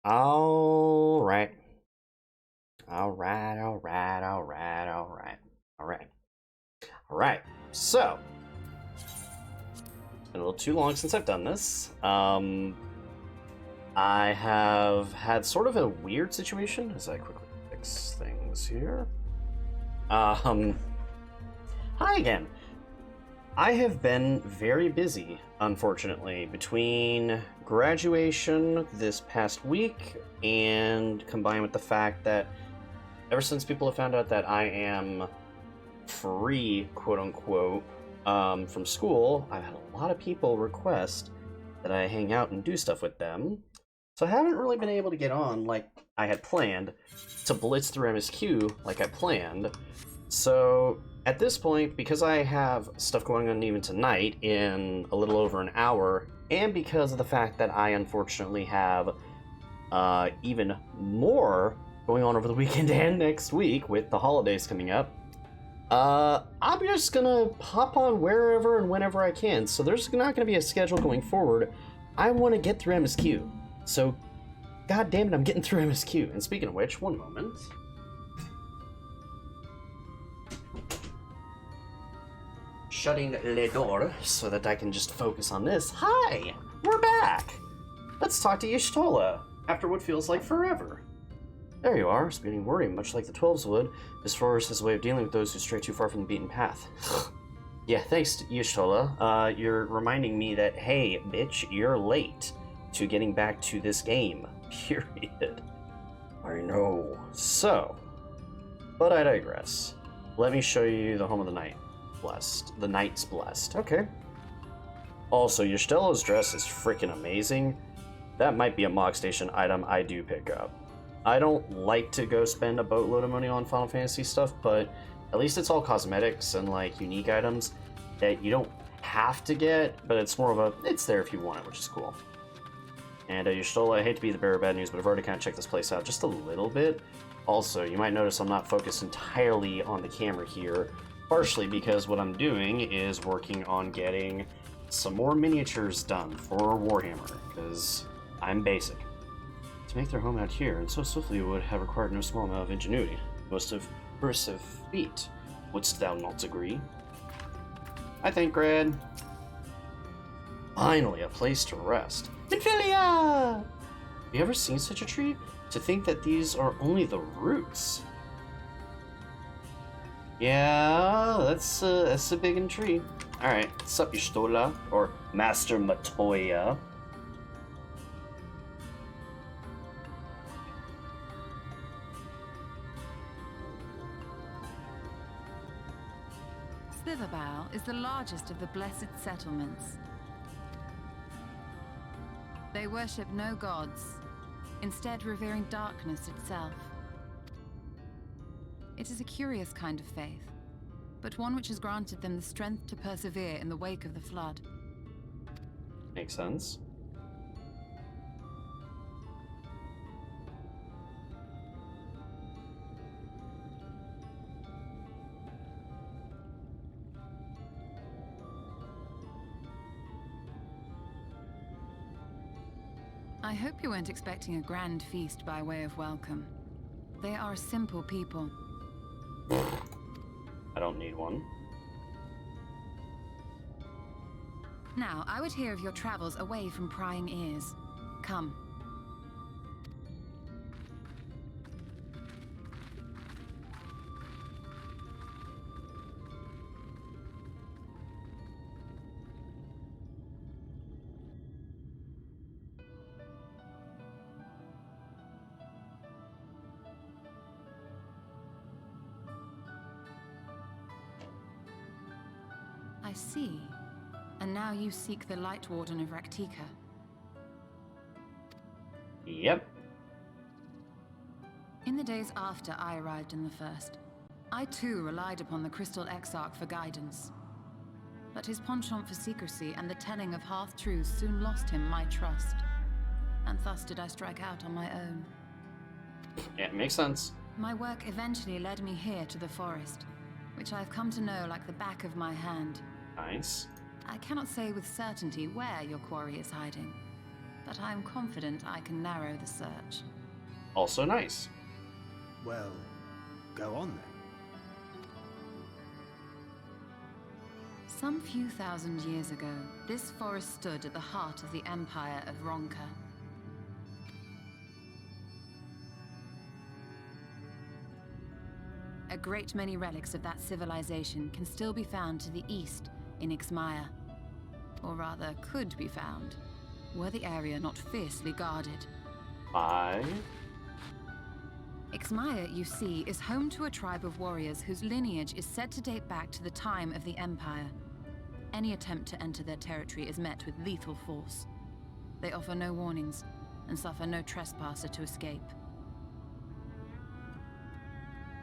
All right. All right, all right, all right, all right. All right. All right. So, it's been a little too long since I've done this. I have had sort of a weird situation as I quickly fix things here. Um, Hi again. I have been very busy, unfortunately, between graduation this past week and combined with the fact that ever since people have found out that I am free, quote unquote, from school, I've had a lot of people request that I hang out and do stuff with them. So I haven't really been able to get on like I had planned to blitz through MSQ like I planned. So at this point, because I have stuff going on even tonight in a little over an hour, and because of the fact that I unfortunately have even more going on over the weekend and next week with the holidays coming up, I'm just gonna hop on wherever and whenever I can. So there's not gonna be a schedule going forward. I want to get through MSQ. So, god damn it, I'm getting through MSQ. And speaking of which, one moment. Shutting the door so that I can just focus on this. Hi, we're back. Let's talk to Y'shtola after what feels like forever. There you are, spinning worry, much like the 12s would. This forest has a way of dealing with those who stray too far from the beaten path. Yeah, thanks, Y'shtola. You're reminding me that, hey, bitch, you're late to getting back to this game. Period. I know. So, but I digress. Let me show you the home of the night. Blessed. The Knight's Blessed. Okay. Also, Y'shtola's dress is freaking amazing. That might be a Mog Station item I do pick up. I don't like to go spend a boatload of money on Final Fantasy stuff, but at least it's all cosmetics and like unique items that you don't have to get, but it's more of a, it's there if you want it, which is cool. And Y'shtola, I hate to be the bearer of bad news, but I've already kind of checked this place out just a little bit. Also, you might notice I'm not focused entirely on the camera here, partially because what I'm doing is working on getting some more miniatures done for Warhammer, because I'm basic. To make their home out here, and so swiftly would have required no small amount of ingenuity, most of impressive feat. Wouldst thou not agree? I think, Grad. Finally, a place to rest. Minfilia! Have you ever seen such a tree? To think that these are only the roots. Yeah, that's a big tree. Alright, what's up, Y'shtola? Or Master Matoya? Slitherbow is the largest of the blessed settlements. They worship no gods, instead revering darkness itself. It is a curious kind of faith, but one which has granted them the strength to persevere in the wake of the flood. Makes sense. I hope you weren't expecting a grand feast by way of welcome. They are a simple people. I don't need one. Now, I would hear of your travels away from prying ears. Come. I see. And now you seek the Light Warden of Raktika. Yep. In the days after I arrived in the First, I too relied upon the Crystal Exarch for guidance. But his penchant for secrecy and the telling of half-truths soon lost him my trust. And thus did I strike out on my own. Yeah, it makes sense. My work eventually led me here to the forest, which I have come to know like the back of my hand. Nice. I cannot say with certainty where your quarry is hiding, but I am confident I can narrow the search. Also nice. Well, go on then. Some few thousand years ago, this forest stood at the heart of the Empire of Ronka. A great many relics of that civilization can still be found to the east in Ixmaya. Or rather, could be found, were the area not fiercely guarded. Bye. Ixmaya, you see, is home to a tribe of warriors whose lineage is said to date back to the time of the Empire. Any attempt to enter their territory is met with lethal force. They offer no warnings, and suffer no trespasser to escape.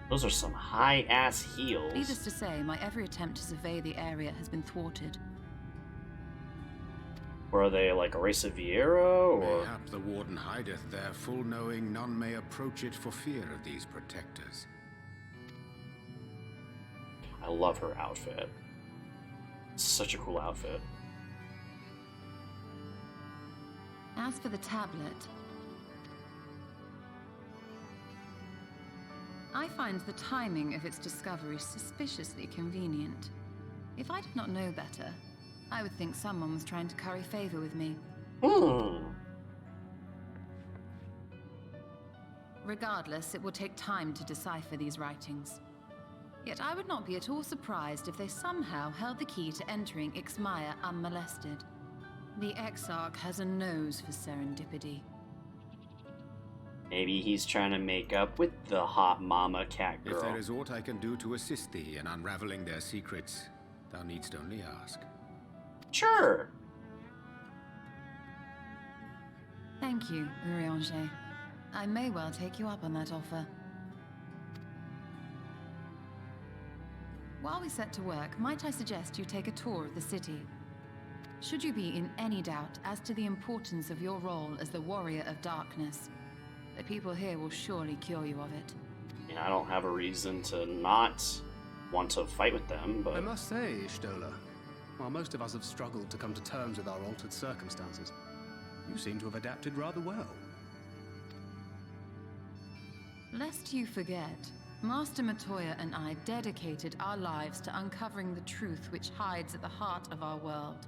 Those are some high-ass heels. Needless to say, my every attempt to survey the area has been thwarted. Or are they like a race of Viera, or...? Mayhap the Warden hideth there, full knowing none may approach it for fear of these protectors. I love her outfit. Such a cool outfit. As for the tablet, I find the timing of its discovery suspiciously convenient. If I did not know better, I would think someone was trying to curry favor with me. Regardless, it will take time to decipher these writings. Yet I would not be at all surprised if they somehow held the key to entering Ixmaya unmolested. The Exarch has a nose for serendipity. Maybe he's trying to make up with the hot mama cat girl. If there is aught I can do to assist thee in unraveling their secrets, thou needst only ask. Sure. Thank you, Urianger. I may well take you up on that offer. While we set to work, might I suggest you take a tour of the city? Should you be in any doubt as to the importance of your role as the Warrior of Darkness, the people here will surely cure you of it. I don't have a reason to not want to fight with them, but... I must say, Ishtola, while most of us have struggled to come to terms with our altered circumstances, you seem to have adapted rather well. Lest you forget, Master Matoya and I dedicated our lives to uncovering the truth which hides at the heart of our world.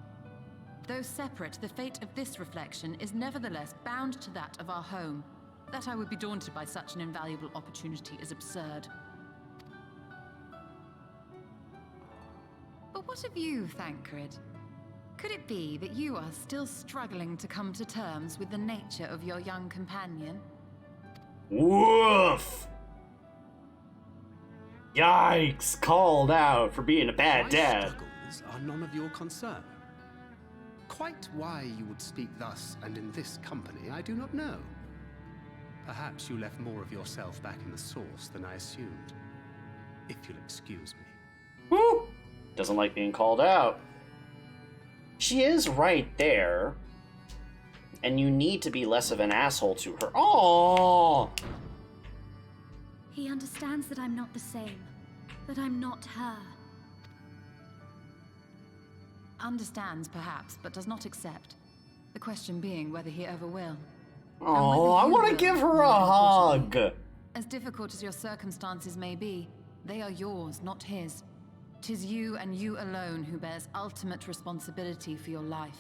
Though separate, the fate of this reflection is nevertheless bound to that of our home. That I would be daunted by such an invaluable opportunity is absurd. But what of you, Thancred? Could it be that you are still struggling to come to terms with the nature of your young companion? Woof! Yikes! Called out for being a bad My dad. struggles are none of your concern. Quite why you would speak thus and in this company, I do not know. Perhaps you left more of yourself back in the source than I assumed. If you'll excuse me. Woo! Doesn't like being called out. She is right there. And you need to be less of an asshole to her. Oh! He understands that I'm not the same. That I'm not her. Understands, perhaps, but does not accept. The question being whether he ever will. Oh, I want to give her a hug. As difficult as your circumstances may be, they are yours, not his. 'Tis you and you alone who bears ultimate responsibility for your life.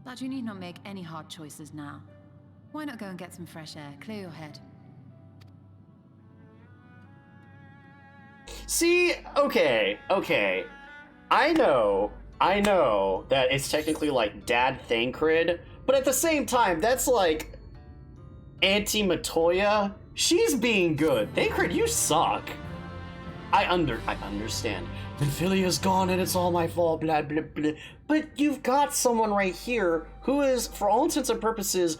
But you need not make any hard choices now. Why not go and get some fresh air, clear your head? See, okay. I know that it's technically like Dad Thancred, but at the same time, that's like Auntie Matoya. She's being good. Thancred, you suck. I understand. Vinfilia's gone and it's all my fault, blah, blah, blah. But you've got someone right here who is, for all intents and purposes,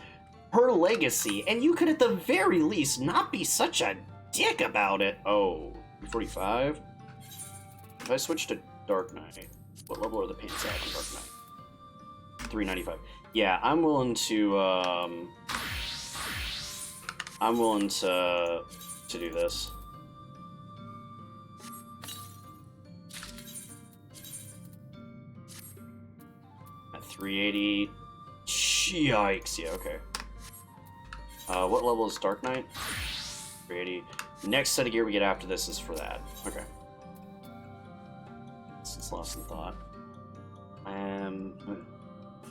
her legacy, and you could at the very least not be such a dick about it. Oh, 45? If I switch to Dark Knight, what level are the pants at in Dark Knight? 395. Yeah, I'm willing to to do this. At 380. Yikes, yeah, okay. What level is Dark Knight? 380. Next set of gear we get after this is for that. Okay. It's lost in thought.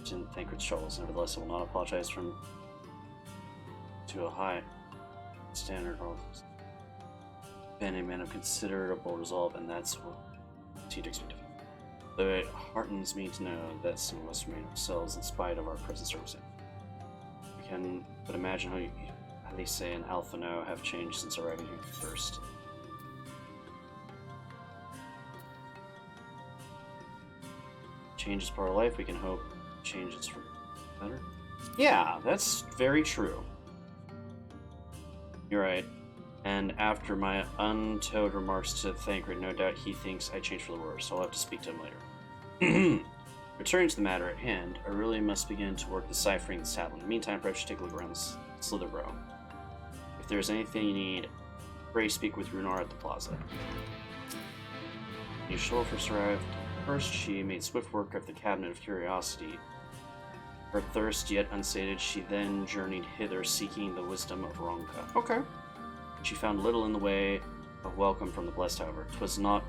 Didn't think with troubles. Nevertheless, I will not apologize from to a high standard. Been a man of considerable resolve, and that's what he'd expect of him. Though it heartens me to know that some of us remain ourselves in spite of our present circumstance. I can but imagine how they say in Alpha No have changed since arriving here first. Change is part of life. We can hope change is for better. Yeah, that's very true. You're right. And after my untowed remarks to Thancred, no doubt he thinks I changed for the worse, so I'll have to speak to him later. Returning to the matter at hand, I really must begin to work deciphering this tablet. In the meantime, perhaps you should take a look around Slitherborough. If there's anything you need, pray speak with Runar at the plaza. When Y'shtola first arrived, first she made swift work of the Cabinet of Curiosity. Her thirst yet unsated, she then journeyed hither seeking the wisdom of Ronka. Okay. She found little in the way of welcome from the blessed, however. 'Twas not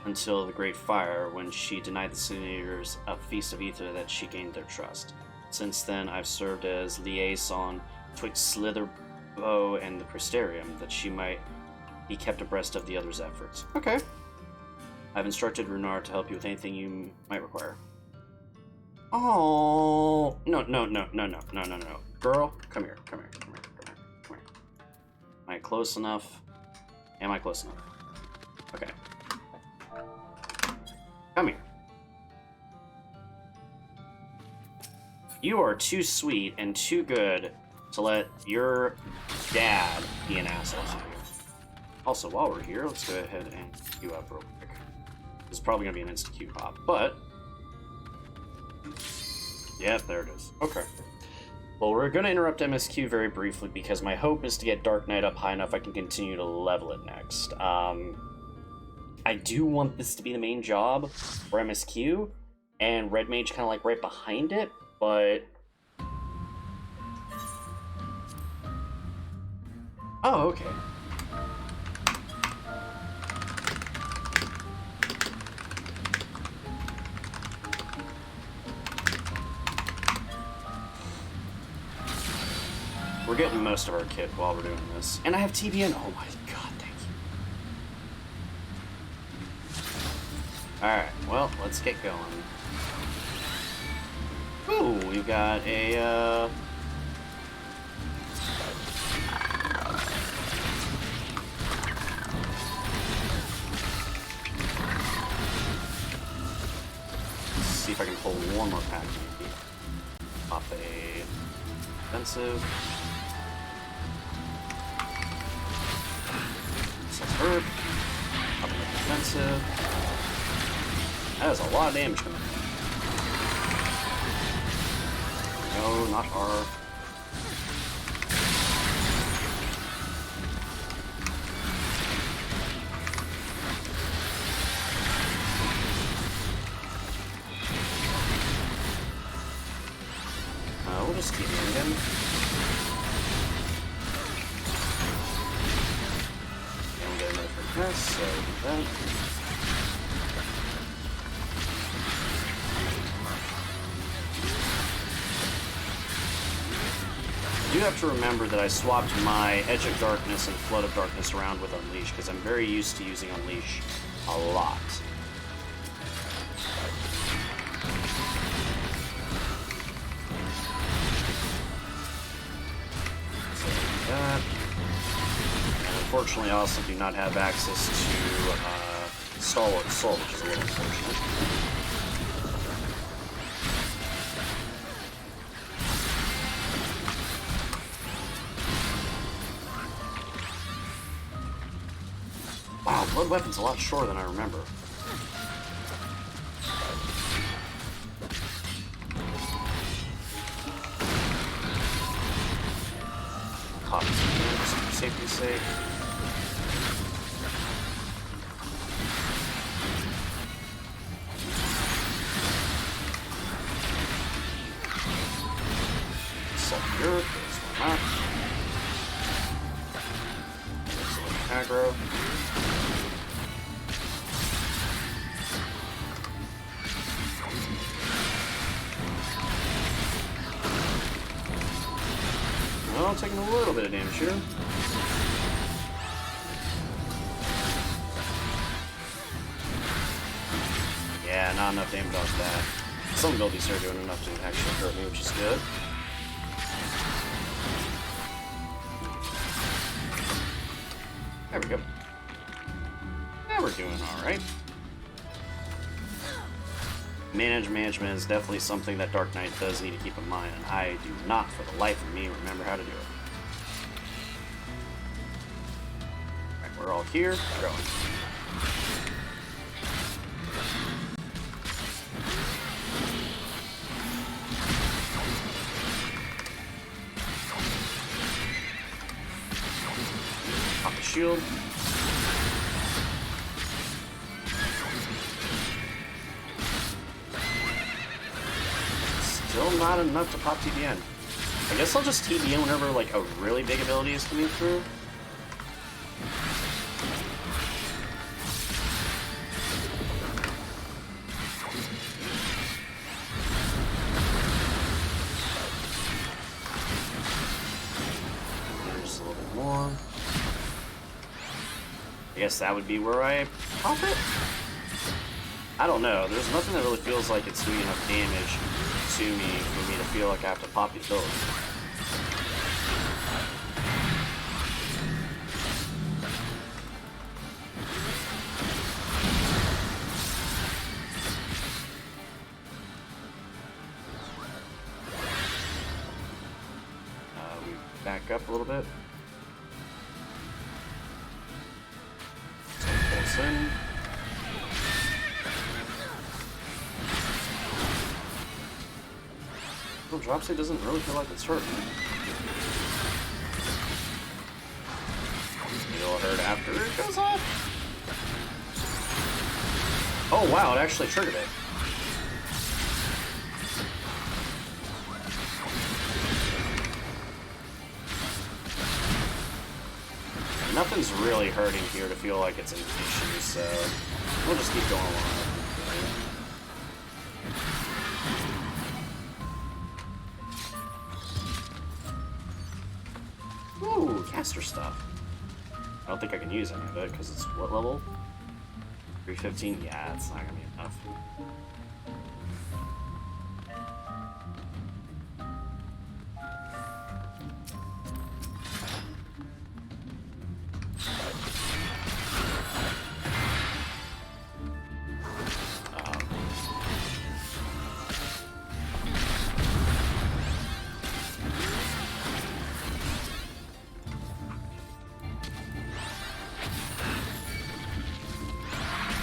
until the great fire, when she denied the senators a feast of ether, that she gained their trust. Since then, I've served as liaison twixt Slitherbow and the Crystarium, that she might be kept abreast of the others' efforts. Okay. I've instructed Runar to help you with anything you might require. Oh, no. Girl, come here. Am I close enough? Am I close enough? Okay. Come here. You are too sweet and too good to let your dad be an asshole to you. Also, while we're here, let's go ahead and queue up real quick. It's probably going to be an insta-queue pop, but... Yep, there it is. Okay. Well, we're going to interrupt MSQ very briefly because my hope is to get Dark Knight up high enough I can continue to level it next. I do want this to be the main job for MSQ, and Red Mage kind of like right behind it, but... Oh, okay. We're getting most of our kit while we're doing this. And I have TBN. Oh my god, thank you. Alright, well, let's get going. Ooh, we've got a, Let's see if I can pull one more pack, maybe. Pop a... Defensive. Herb. Up in the defensive. That is a lot of damage coming in. No, not her. We'll just keep it again. Yes, so that. I do have to remember that I swapped my Edge of Darkness and Flood of Darkness around with Unleash, because I'm very used to using Unleash a lot. So that. Unfortunately, I also do not have access to Stalwart Soul, which is a little unfortunate. Wow, Blood Weapon's a lot shorter than I remember. safety's sake. Salt the earth, there's one not. There's a little aggro. Well, I'm taking a little bit of damage here. Yeah, not enough damage off that. Some abilities are doing enough to actually hurt me, which is good. There we go. Yeah, we're doing alright. Management is definitely something that Dark Knight does need to keep in mind, and I do not, for the life of me, remember how to do it. Alright, we're all here. We're going. Pop the shield. Still not enough to pop TBN. I guess I'll just TBN whenever like a really big ability is coming through. Just a little bit more. I guess that would be where I pop it? I don't know. There's nothing that really feels like it's doing enough damage to me for me to feel like I have to pop the ability. We back up a little bit. Pulse in. Drop state doesn't really feel like it's hurting. It'll hurt after it goes off. Oh wow, it actually triggered it. Nothing's really hurting here to feel like it's an issue, so we'll just keep going along. Ooh, caster stuff. I don't think I can use any of it because it's what level? 315? Yeah, it's not gonna be enough.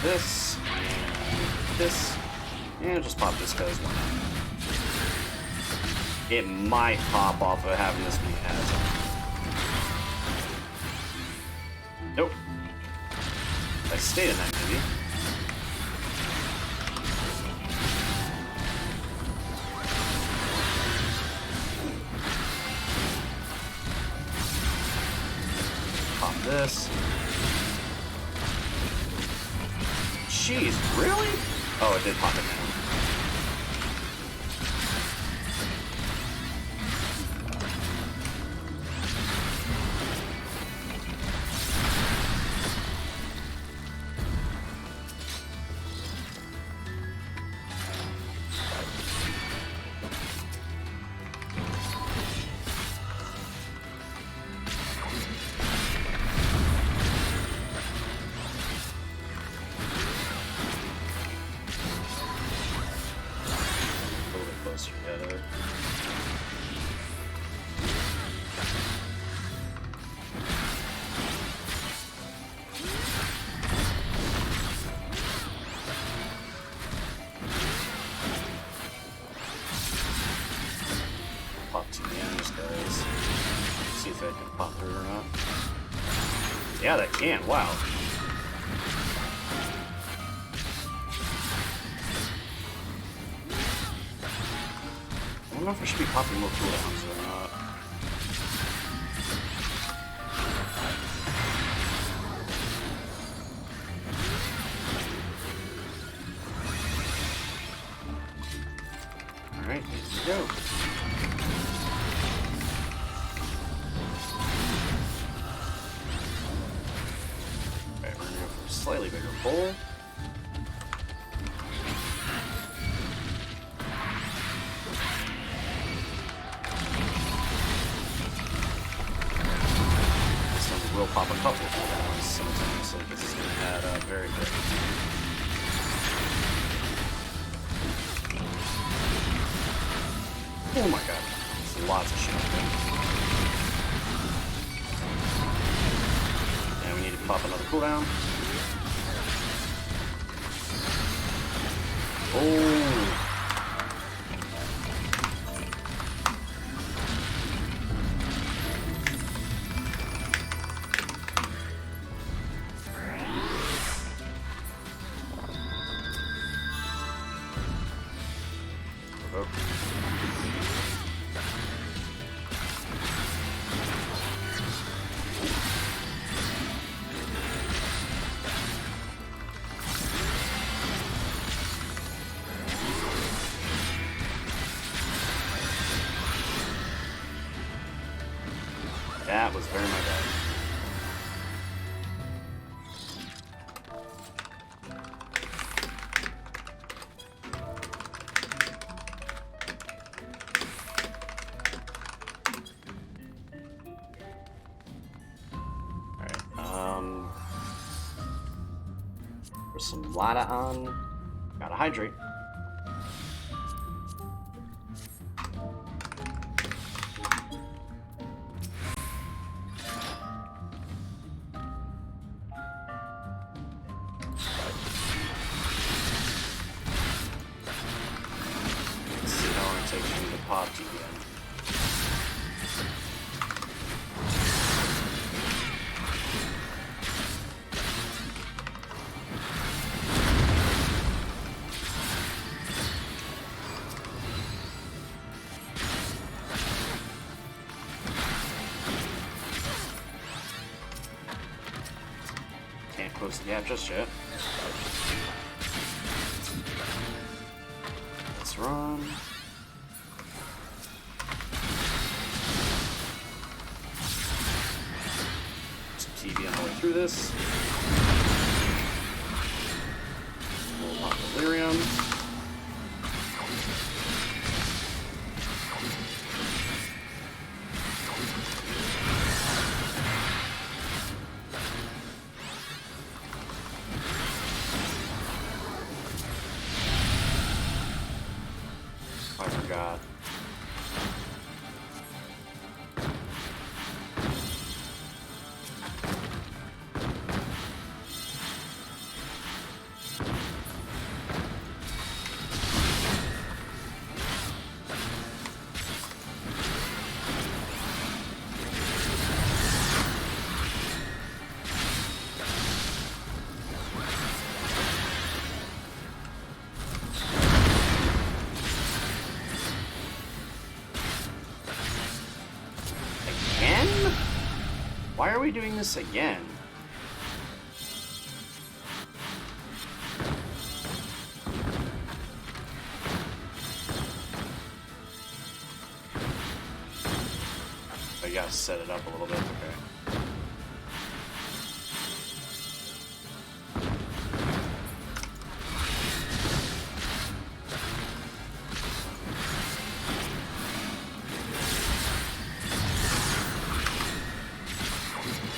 This, this, and just pop this because why not? It might pop off of having this many ads on. Nope. I stayed in that maybe. Pop this. Jeez, really? Oh, it did pop it now. Yeah, that can. Wow. I don't know if I should be popping more cooldowns or not. Alright, here we go. Alright, we're gonna go for a slightly bigger pull. We'll pop a couple of cooldowns simultaneously because it's going to add up very quick. Oh my god, there's lots of shit up there. And we need to pop another cooldown. Oh! That was very my bad. Alright, there's some Lada on. Gotta hydrate. Pop to again. Can't close the gap just yet. Let's run. TV on the way through this. We'll pop Delirium. I forgot. Why are we doing this again? Oh, you gotta set it up a little bit, okay.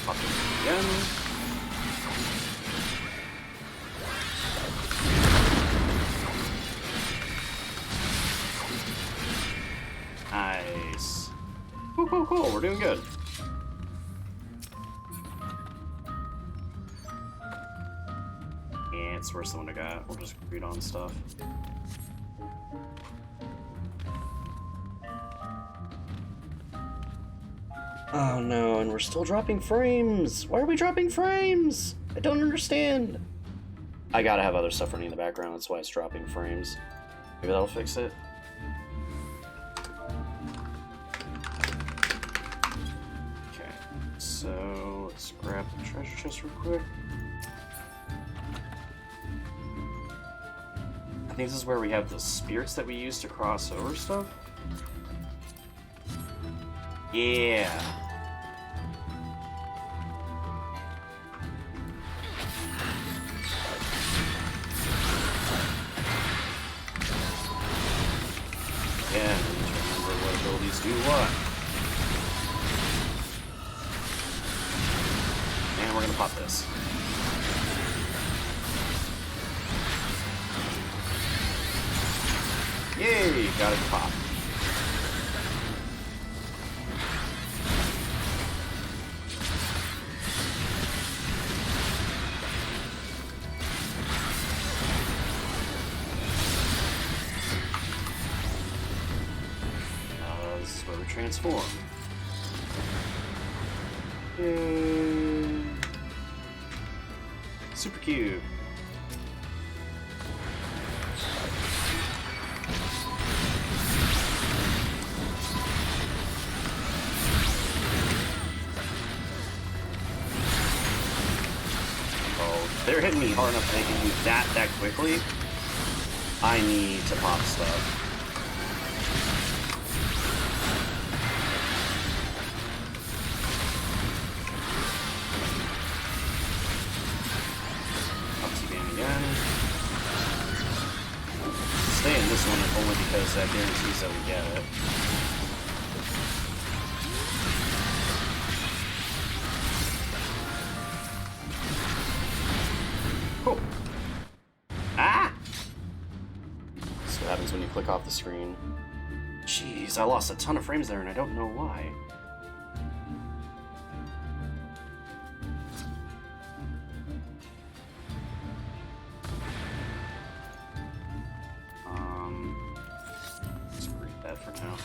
Pop it again. Nice. Cool, cool, cool. We're doing good. Yeah, it's worse than what I got. We'll just read on stuff. Oh no, and we're still dropping frames. Why are we dropping frames? I don't understand. I gotta have other stuff running in the background, that's why it's dropping frames. Maybe that'll fix it. Okay, so let's grab the treasure chest real quick. I think this is where we have the spirits that we use to cross over stuff. Yeah. Yeah, I need to remember what abilities do what. And we're gonna pop this. Yay! Got it to pop. This is where we transform. Yay! Super cube. They're hitting me hard enough that they can do that quickly. I need to pop stuff. Up T-Bam again. Stay in this one only because that guarantees that we get it. Cool. Ah! That's what happens when you click off the screen. Jeez, I lost a ton of frames there and I don't know why. Let's read that for now.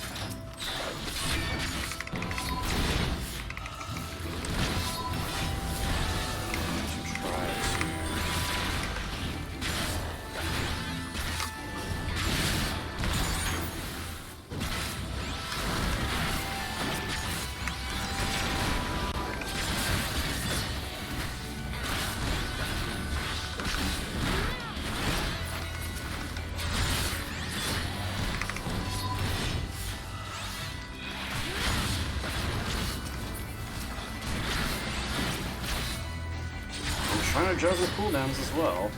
Trying to juggle cooldowns as well.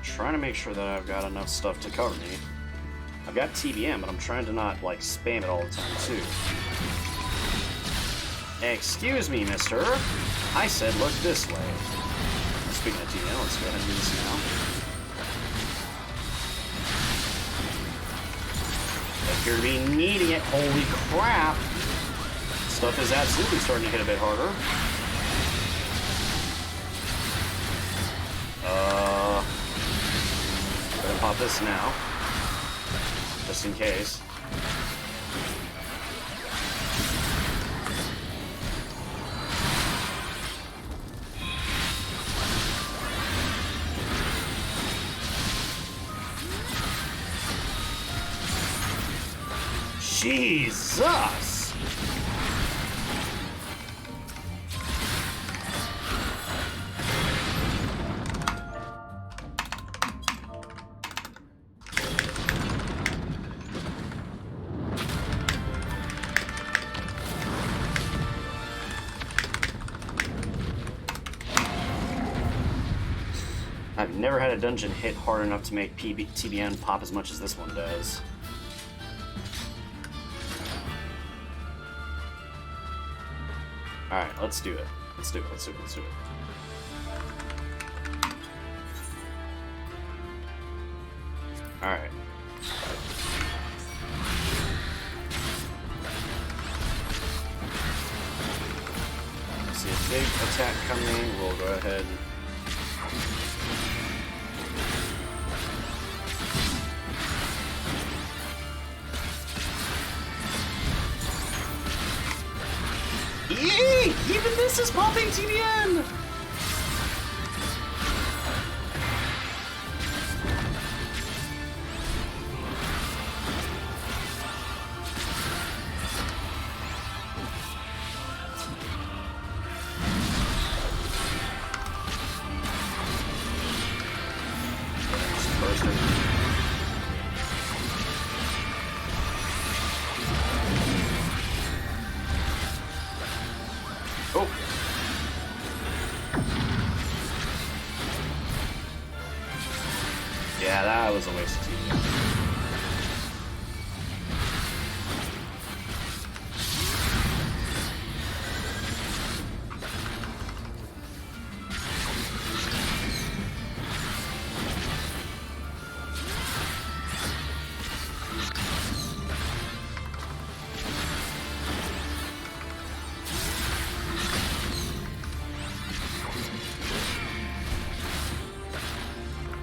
Trying to make sure that I've got enough stuff to cover me. I've got TBM, but I'm trying to not, like, spam it all the time, too. Excuse me, mister. I said look this way. Speaking of TBM, let's go ahead and do this now. I appear to be needing it. Holy crap! Stuff is absolutely starting to hit a bit harder. Gonna pop this now, just in case. Jesus! I've never had a dungeon hit hard enough to make TBN pop as much as this one does. Alright, let's do it. Let's do it. Alright. See a big attack coming, we'll go ahead. Yay! Even this is popping TBN! Oh! Yeah, that was a waste of TBN.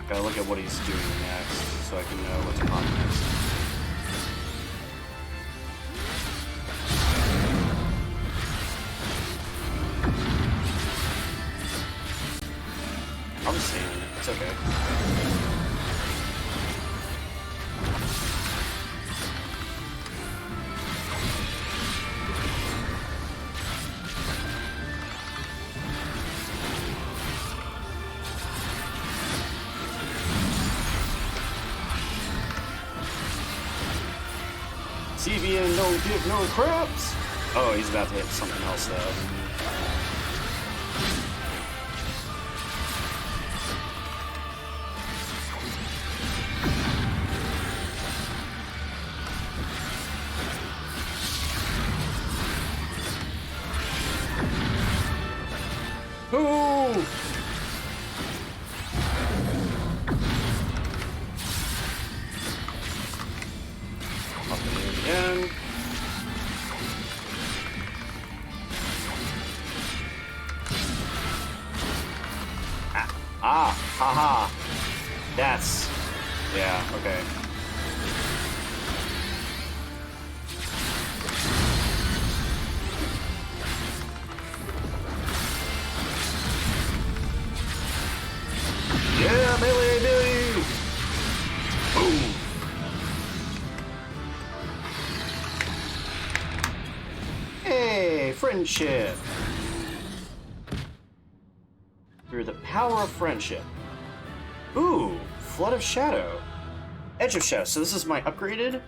Gotta look at what he's doing next, so I can know what's on next. I'm just saying it. It's okay. CVN don't give no craps! Oh, he's about to hit something else though. Ooh! Again. Haha. That's, yeah, okay. Yeah, melee, melee! Boom! Hey, friendship! Through the power of friendship. Ooh, Flood of Shadow. Edge of Shadow. So this is my upgraded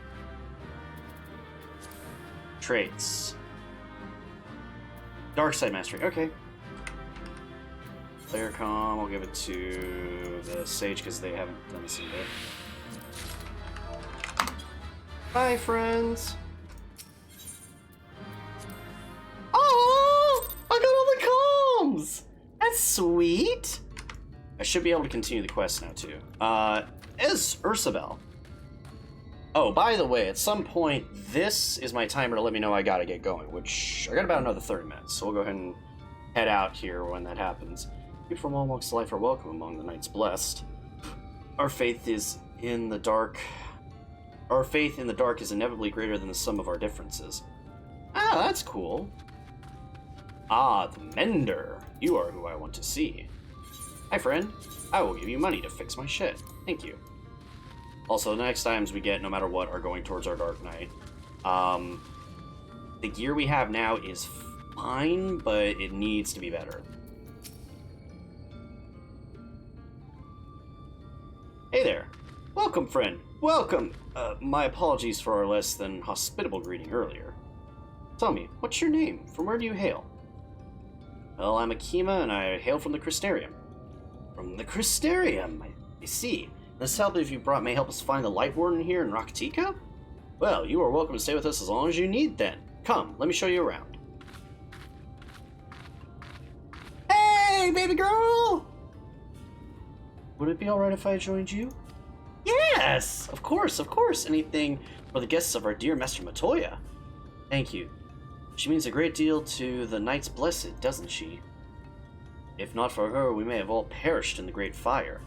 traits. Dark Side Mastery. Okay. Player Comm, I'll give it to the Sage because they haven't done this yet. Bye, friends. Oh, I got all the comms. That's sweet. I should be able to continue the quest now too. Is Ursabel. Oh, by the way, at some point, this is my timer to let me know I gotta get going, which I got about another 30 minutes, so we'll go ahead and head out here when that happens. People from all walks of life are welcome among the Knights Blessed. Our faith in the dark is inevitably greater than the sum of our differences. Ah, that's cool. Ah, the Mender. You are who I want to see. Hi, friend. I will give you money to fix my shit. Thank you. Also, the next items we get, no matter what, are going towards our Dark Knight. The gear we have now is fine, but it needs to be better. Hey there. Welcome, friend. Welcome. My apologies for our less than hospitable greeting earlier. Tell me, what's your name? From where do you hail? Well, I'm Akima, and I hail from the Crystarium. From the Crystarium, I see. This help if you may help us find the Light Warden here in Rakatika? Well, you are welcome to stay with us as long as you need, then. Come, let me show you around. Hey, baby girl! Would it be alright if I joined you? Yes! Of course, of course. Anything for the guests of our dear Master Matoya. Thank you. She means a great deal to the Knights Blessed, doesn't she? If not for her, we may have all perished in the Great Fire.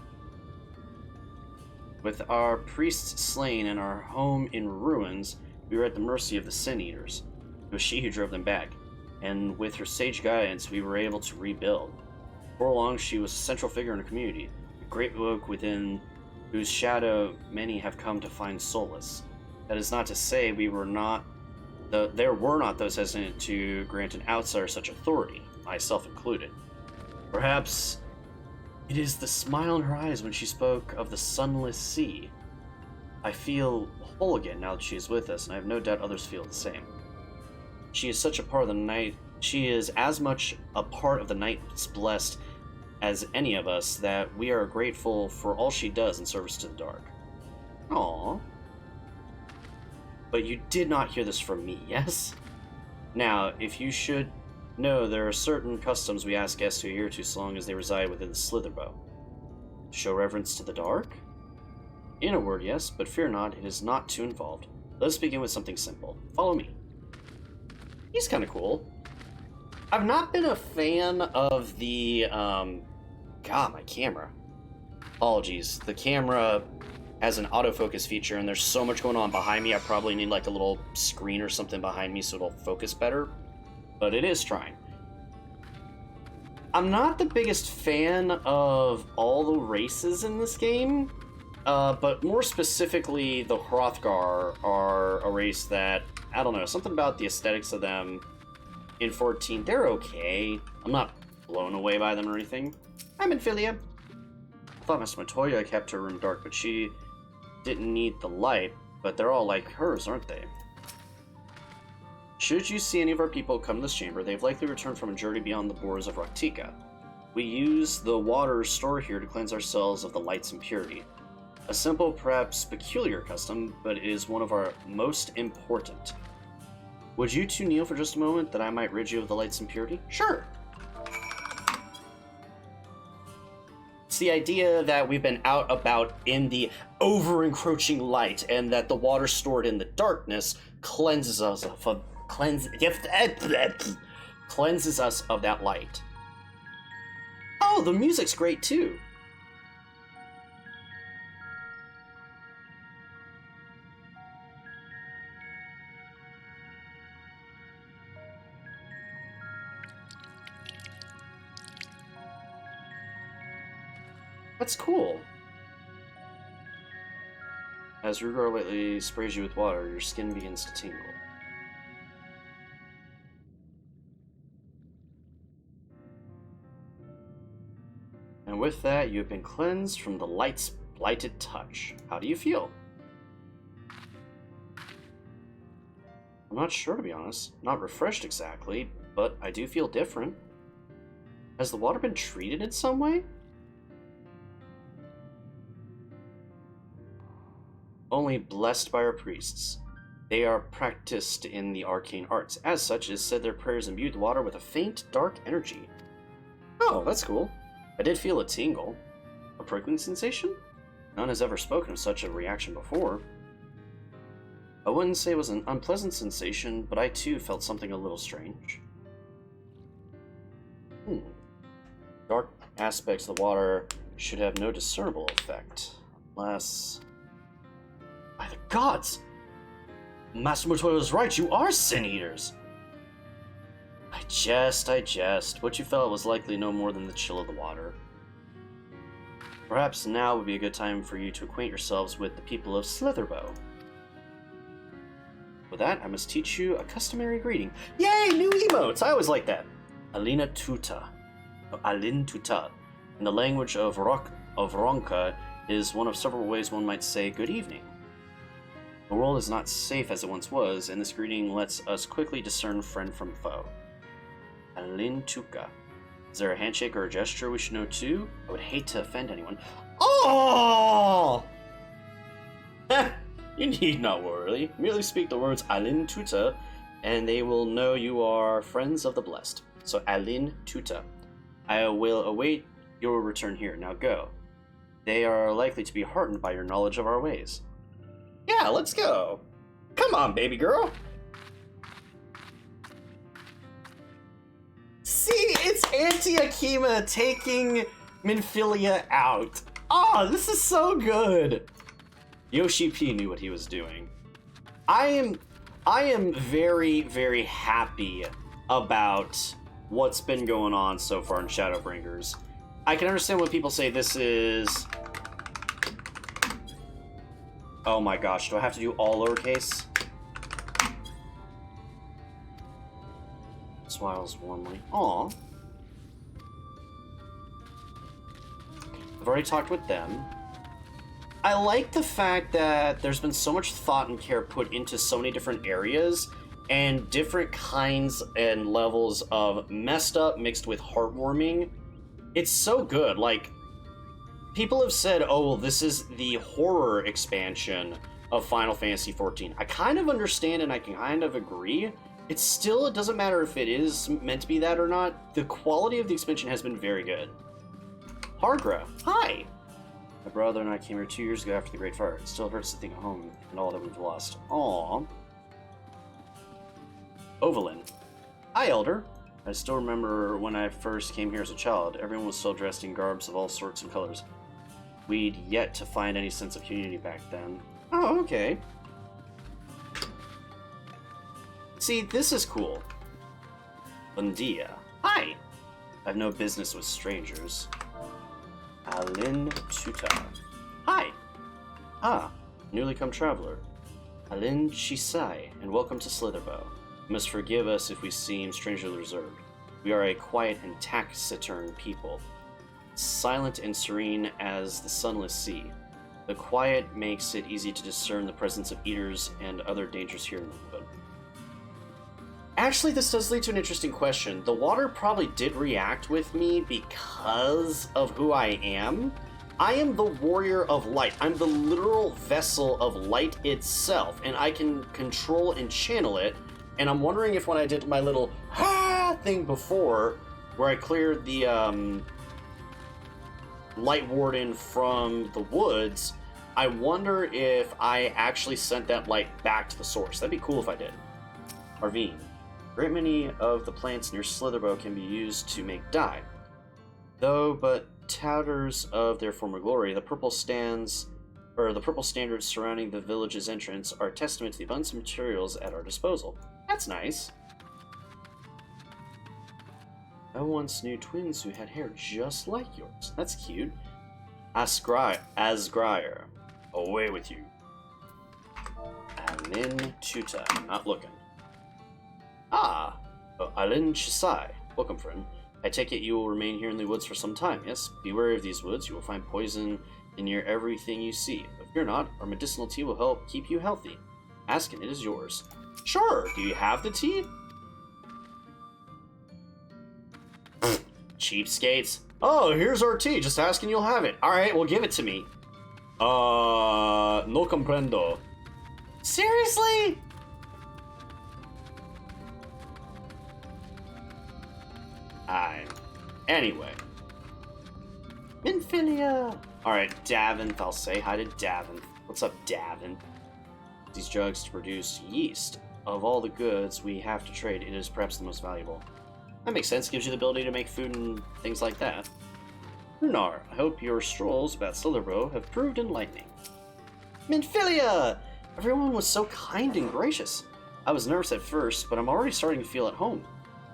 With our priests slain and our home in ruins, we were at the mercy of the Sin Eaters. It was she who drove them back. and with her sage guidance, we were able to rebuild. For long, she was a central figure in the community, a great oak within whose shadow many have come to find solace. That is not to say there were not those hesitant to grant an outsider such authority, myself included. Perhaps it is the smile in her eyes when she spoke of the sunless sea. I feel whole again now that she is with us, and I have no doubt others feel the same. She is such a part of the night. She is as much a part of the night's blessed as any of us that we are grateful for all she does in service to the dark. Aww. But you did not hear this from me, yes? Now, if you should know, there are certain customs we ask guests to adhere to so long as they reside within the Slitherbow. Show reverence to the dark? In a word, yes, but fear not, it is not too involved. Let us begin with something simple. Follow me. He's kind of cool. I've not been a fan of the, God, my camera. Apologies. The camera has an autofocus feature, and there's so much going on behind me, I probably need like a little screen or something behind me so it'll focus better. But it is trying. I'm not the biggest fan of all the races in this game, but more specifically, the Hrothgar are a race that, I don't know, something about the aesthetics of them in 14, they're okay. I'm not blown away by them or anything. I'm in Philia. I thought Miss Montoya kept her room dark, but she didn't need the light, but they're all like hers, aren't they? Should you see any of our people come to this chamber, they've likely returned from a journey beyond the borders of Raktika. We use the water stored here to cleanse ourselves of the light's impurity. A simple, perhaps peculiar custom, but it is one of our most important. Would you two kneel for just a moment, that I might rid you of the light's impurity? Sure! It's the idea that we've been out about in the over-encroaching light, and that the water stored in the darkness cleanses us of cleanses us of that light. Oh, the music's great too. That's cool. As Rugar lightly sprays you with water, your skin begins to tingle. And with that, you have been cleansed from the light's blighted touch. How do you feel? I'm not sure, to be honest. Not refreshed exactly, but I do feel different. Has the water been treated in some way? Only blessed by our priests. They are practiced in the arcane arts. As such, it is said their prayers imbued the water with a faint, dark energy. Oh, that's cool. I did feel a tingle. A prickling sensation? None has ever spoken of such a reaction before. I wouldn't say it was an unpleasant sensation, but I too felt something a little strange. Dark aspects of the water should have no discernible effect, unless... By the gods! Master Montoya was right, you are sin-eaters! I jest. What you felt was likely no more than the chill of the water. Perhaps now would be a good time for you to acquaint yourselves with the people of Slitherbow. For that, I must teach you a customary greeting. Yay, new emotes! I always like that. Alina Tuta. Alin Tuta. In the language of Ronka, is one of several ways one might say good evening. The world is not safe as it once was, and this greeting lets us quickly discern friend from foe. Alin Tuka. Is there a handshake or a gesture we should know too? I would hate to offend anyone. Oh! You need not worry. Merely speak the words Alin Tuta, and they will know you are friends of the blessed. So Alin Tuta. I will await your return here. Now go. They are likely to be heartened by your knowledge of our ways. Yeah, let's go. Come on, baby girl. See, it's Auntie Akima taking Minfilia out. Oh, this is so good. Yoshi P knew what he was doing. I am very, very happy about what's been going on so far in Shadowbringers. I can understand when people say this is... Oh my gosh, do I have to do all lowercase? Smiles warmly. Aw. I've already talked with them. I like the fact that there's been so much thought and care put into so many different areas and different kinds and levels of messed up mixed with heartwarming. It's so good. Like, people have said, oh, well, this is the horror expansion of Final Fantasy XIV. I kind of understand and I can kind of agree. It doesn't matter if it is meant to be that or not. The quality of the expansion has been very good. Hargra, hi! My brother and I came here 2 years ago after the Great Fire. It still hurts to think of home and all that we've lost. Aww. Ovalin. Hi, Elder. I still remember when I first came here as a child. Everyone was still dressed in garbs of all sorts and colors. We'd yet to find any sense of community back then. Oh, okay. See, this is cool. Bom dia. Hi! I've no business with strangers. Alin Tuta. Hi! Ah, newly come traveler. Alin Shisai, and welcome to Slitherbow. You must forgive us if we seem strangely reserved. We are a quiet and taciturn people, silent and serene as the sunless sea. The quiet makes it easy to discern the presence of eaters and other dangers here in the wood. Actually, this does lead to an interesting question. The water probably did react with me because of who I am. I am the warrior of light. I'm the literal vessel of light itself, and I can control and channel it. And I'm wondering if when I did my little thing before, where I cleared the light warden from the woods, I wonder if I actually sent that light back to the source. That'd be cool if I did. Arvine. A great many of the plants near Slitherbow can be used to make dye. Though but touters of their former glory, the purple standards surrounding the village's entrance are a testament to the abundance of materials at our disposal. That's nice. I once knew twins who had hair just like yours. That's cute. Asgrier, away with you. Alin Tuta, not looking. Ah, Alin Shisai. Welcome, friend. I take it you will remain here in the woods for some time, yes? Be wary of these woods. You will find poison in near everything you see. But fear not, our medicinal tea will help keep you healthy. Ask and it is yours. Sure, do you have the tea? Cheapskates. Oh, here's our tea. Just asking you'll have it. Alright, well give it to me. No comprendo. Seriously? Anyway. Minfilia! Alright, Davinth. I'll say hi to Davinth. What's up, Davinth? These drugs to produce yeast. Of all the goods we have to trade, it is perhaps the most valuable. That makes sense. Gives you the ability to make food and things like that. Runar, I hope your strolls about Slitherbow have proved enlightening. Minfilia! Everyone was so kind and gracious. I was nervous at first, but I'm already starting to feel at home.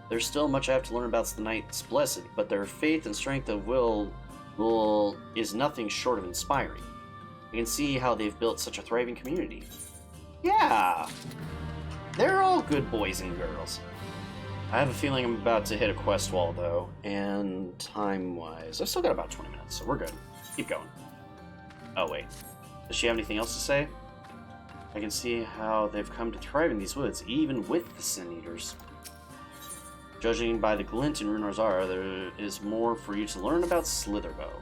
There's still much I have to learn about the Knights Blessed, but their faith and strength of will is nothing short of inspiring. I can see how they've built such a thriving community. Yeah! They're all good boys and girls. I have a feeling I'm about to hit a quest wall, though, and time-wise, I've still got about 20 minutes, so we're good. Keep going. Oh, wait. Does she have anything else to say? I can see how they've come to thrive in these woods, even with the Sin Eaters. Judging by the glint in Runar's aura, there is more for you to learn about Slitherbow.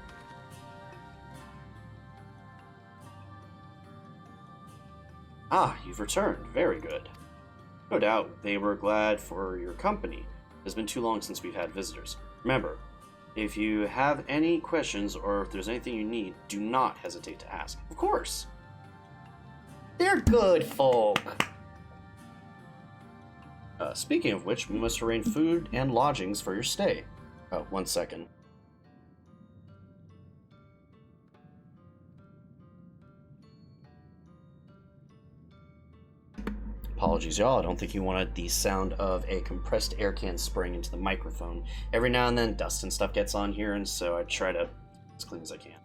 Ah, you've returned. Very good. No doubt they were glad for your company. It has been too long since we've had visitors. Remember, if you have any questions or if there's anything you need, do not hesitate to ask. Of course. They're good folk. Speaking of which, we must arrange food and lodgings for your stay. Oh, 1 second. Apologies, y'all. I don't think you wanted the sound of a compressed air can spraying into the microphone. Every now and then, dust and stuff gets on here, and so I try to as clean as I can.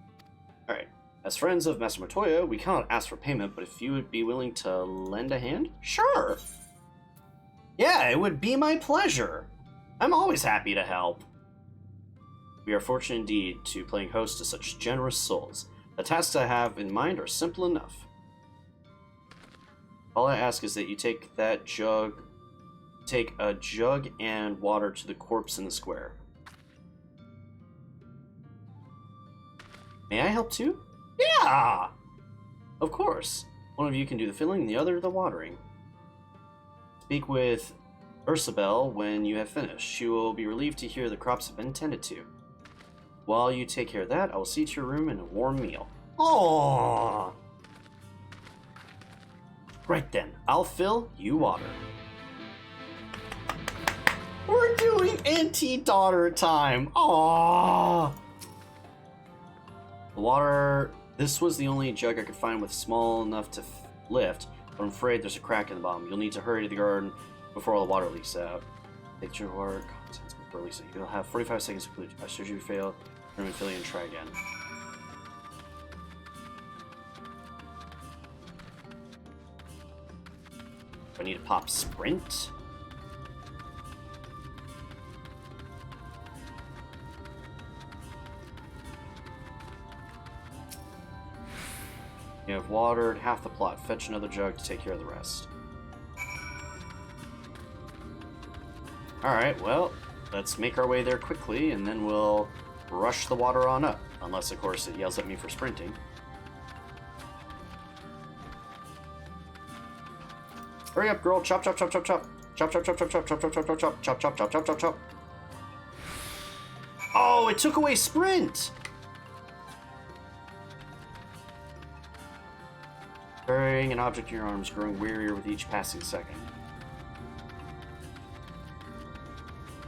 Alright. As friends of Master Montoya, we cannot ask for payment, but if you would be willing to lend a hand? Sure! Yeah, it would be my pleasure. I'm always happy to help. We are fortunate indeed to playing host to such generous souls. The tasks I have in mind are simple enough. All I ask is that you take a jug and water to the corpse in the square. May I help too? Yeah! Of course. One of you can do the filling and the other the watering. Speak with Ursabel when you have finished. She will be relieved to hear the crops have been tended to. While you take care of that, I will see to your room and a warm meal. Aww! Right then, I'll fill, you water. We're doing auntie-daughter time! Aww! The water... This was the only jug I could find with small enough to lift, but I'm afraid there's a crack in the bottom. You'll need to hurry to the garden before all the water leaks out. Take your water contents before releasing. You'll have 45 seconds to complete. Should you fail, remove fill and try again. Do I need to pop sprint? You have watered half the plot. Fetch another jug to take care of the rest. Alright, well, let's make our way there quickly, and then we'll rush the water on up. Unless, of course, it yells at me for sprinting. Hurry up, girl! Chop, chop, chop, chop, chop! Chop, chop, chop, chop, chop, chop, chop, chop, chop, chop, chop, chop, chop, chop, chop, chop. Oh, it took away sprint! Carrying an object in your arms, growing wearier with each passing second.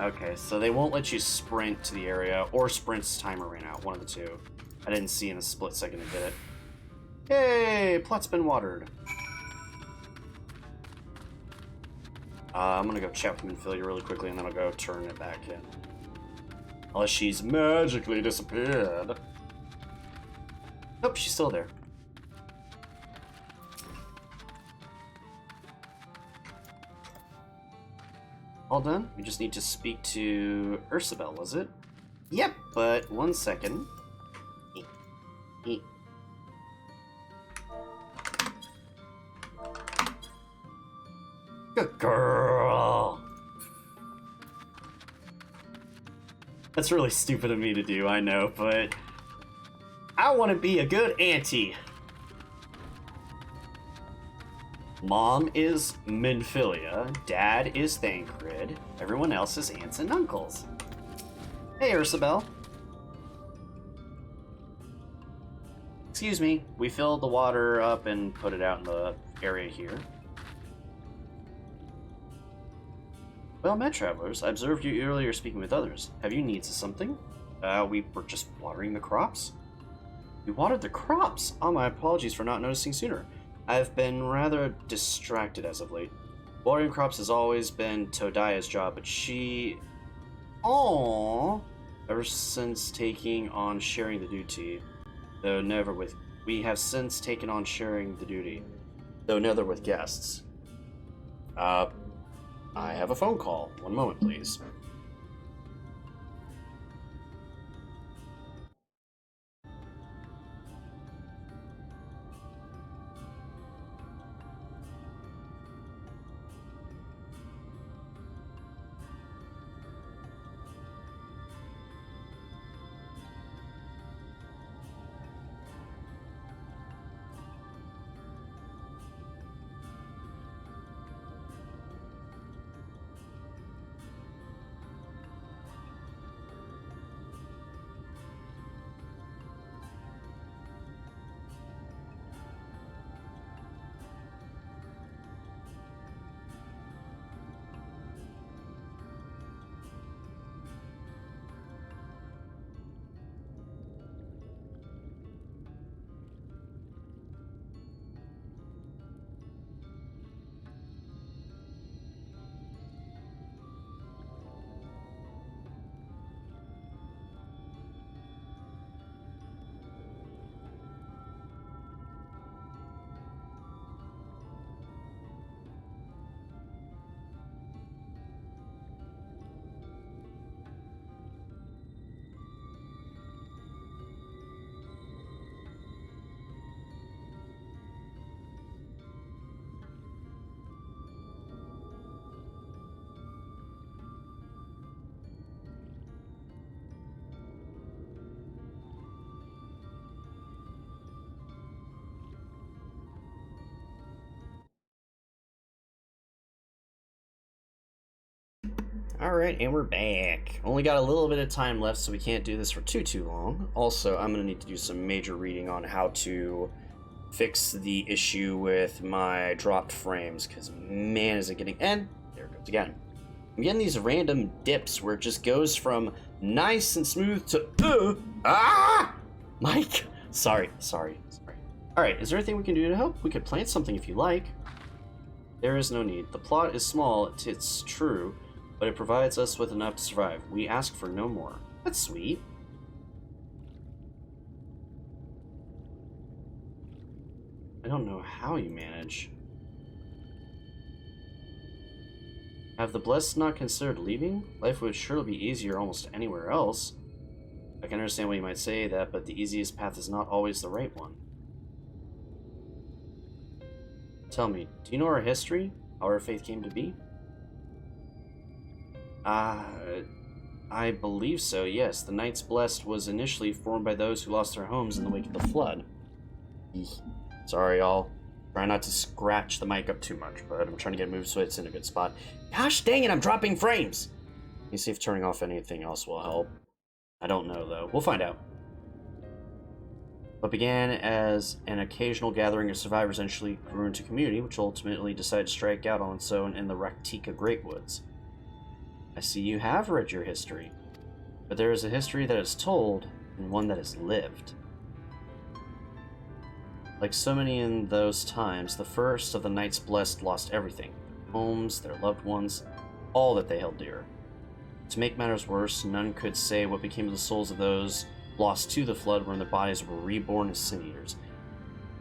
Okay, so they won't let you sprint to the area, or sprint's timer ran out, one of the two. I didn't see in a split second it did it. Yay! Plot's been watered. I'm gonna go chat with Minfilia really quickly, and then I'll go turn it back in. Unless she's magically disappeared. Nope, she's still there. All done? We just need to speak to Ursabel, was it? Yep, but 1 second. Good girl! That's really stupid of me to do, I know, but I want to be a good auntie. Mom is Minfilia, Dad is Thancred, everyone else is aunts and uncles. Hey, Ursabel. Excuse me, we filled the water up and put it out in the area here. Well met, travelers. I observed you earlier speaking with others. Have you needs of something? We were just watering the crops. We watered the crops? Oh, my apologies for not noticing sooner. I've been rather distracted as of late. Watering crops has always been Todia's job, but she... Aww! Ever since taking on sharing the duty, though never with... We have since taken on sharing the duty, though never with guests. I have a phone call. One moment, please. Alright, and we're back. Only got a little bit of time left, so we can't do this for too long. Also, I'm going to need to do some major reading on how to fix the issue with my dropped frames, because man, is it getting... And there it goes again. I'm getting these random dips where it just goes from nice and smooth to... Mike! Sorry. Alright, is there anything we can do to help? We could plant something if you like. There is no need. The plot is small, it's true, but it provides us with enough to survive. We ask for no more. That's sweet. I don't know how you manage. Have the blessed not considered leaving? Life would surely be easier almost anywhere else. I can understand why you might say that, but the easiest path is not always the right one. Tell me, do you know our history? How our faith came to be? I believe so, yes. The Knights Blessed was initially formed by those who lost their homes in the wake of the flood. Sorry, y'all. Try not to scratch the mic up too much, but I'm trying to get it moved so it's in a good spot. Gosh dang it, I'm dropping frames! Let me see if turning off anything else will help. I don't know, though. We'll find out. What began as an occasional gathering of survivors eventually grew into a community, which ultimately decided to strike out on its own in the Raktika Great Woods. I see you have read your history, but there is a history that is told, and one that is lived. Like so many in those times, the first of the Knights Blessed lost everything. Homes, their loved ones, all that they held dear. To make matters worse, none could say what became of the souls of those lost to the flood when their bodies were reborn as sin eaters.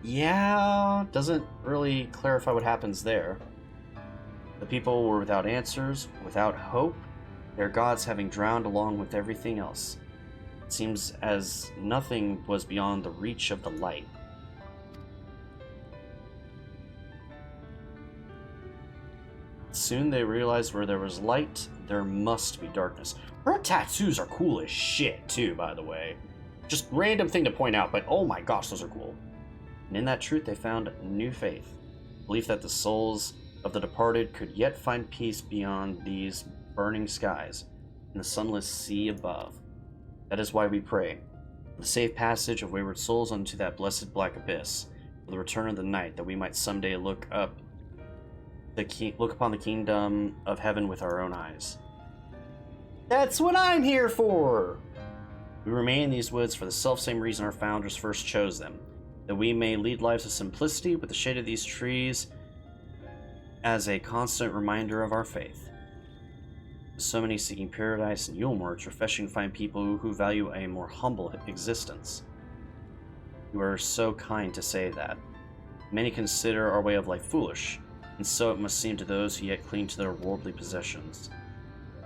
Yeah, doesn't really clarify what happens there. The people were without answers, without hope, their gods having drowned along with everything else. It seems as nothing was beyond the reach of the light. Soon they realized where there was light, there must be darkness. Her tattoos are cool as shit, too, by the way. Just random thing to point out, but oh my gosh, those are cool. And in that truth, they found new faith. Belief that the souls of the departed could yet find peace beyond these burning skies, and the sunless sea above. That is why we pray, for the safe passage of wayward souls unto that blessed black abyss, for the return of the night, that we might someday look upon the kingdom of heaven with our own eyes. That's what I'm here for! We remain in these woods for the selfsame reason our founders first chose them, that we may lead lives of simplicity with the shade of these trees as a constant reminder of our faith. With so many seeking paradise and Yulmore, it's refreshing to find people who value a more humble existence. You are so kind to say that. Many consider our way of life foolish, and so it must seem to those who yet cling to their worldly possessions.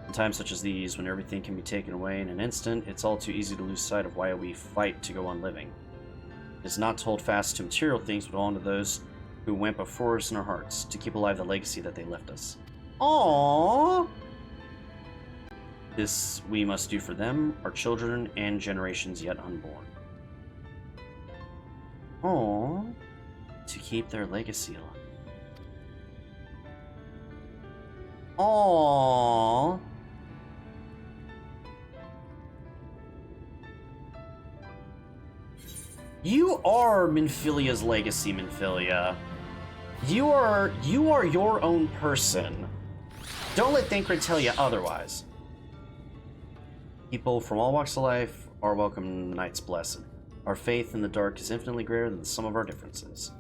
In times such as these, when everything can be taken away in an instant, it's all too easy to lose sight of why we fight to go on living. It is not to hold fast to material things, but on to those who went before us in our hearts, to keep alive the legacy that they left us. Aww! This we must do for them, our children, and generations yet unborn. Aww! To keep their legacy alive. Aww! You are Minfilia's legacy, Minfilia. You are your own person. Don't let Thancred tell you otherwise. People from all walks of life are welcome in the Knights Blessed. Our faith in the dark is infinitely greater than the sum of our differences.